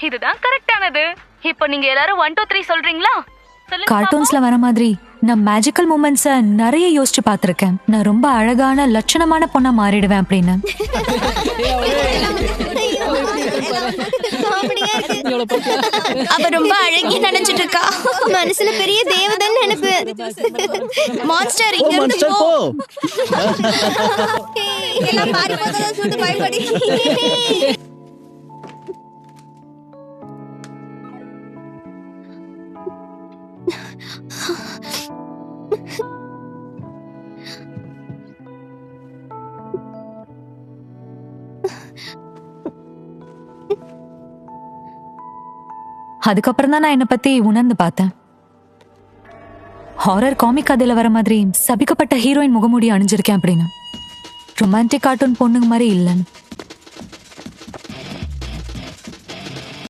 இதுதான் கரெக்டானது. இப்போ நீங்க எல்லாரும் 1 2 3 சொல்றீங்களா? கார்ட்டூன்ஸ்ல வர மாதிரி நான் மேஜிக்கல் மூமெண்ட்ஸ நிறைய யோசிச்சு பார்த்திருக்கேன். நான் ரொம்ப அழகான லட்சணமான பொண்ணா மாறிடுவேன் அப்படின்னு. அவ ரொம்ப அழகி நினைச்சிட்டு இருக்கா. மனசுல பெரிய தேவதன் நினைப்பு. மான்ஸ்டர் இங்க இருந்து போ. எல்லாம் மாறி போதா சொல்லிட்டு பயப்படி. அதுக்கப்புறம் தான் நான் என்னை பத்தி உணர்ந்து பார்த்தேன். ஹாரர் காமிக் கதையில வர மாதிரி சபிக்கப்பட்ட ஹீரோயின் முகமூடி அணிஞ்சிருக்கேன் அப்படின்னு. ரொமான்டிக் கார்ட்டூன் பொண்ணுங்க மாதிரி இல்லைன்னு.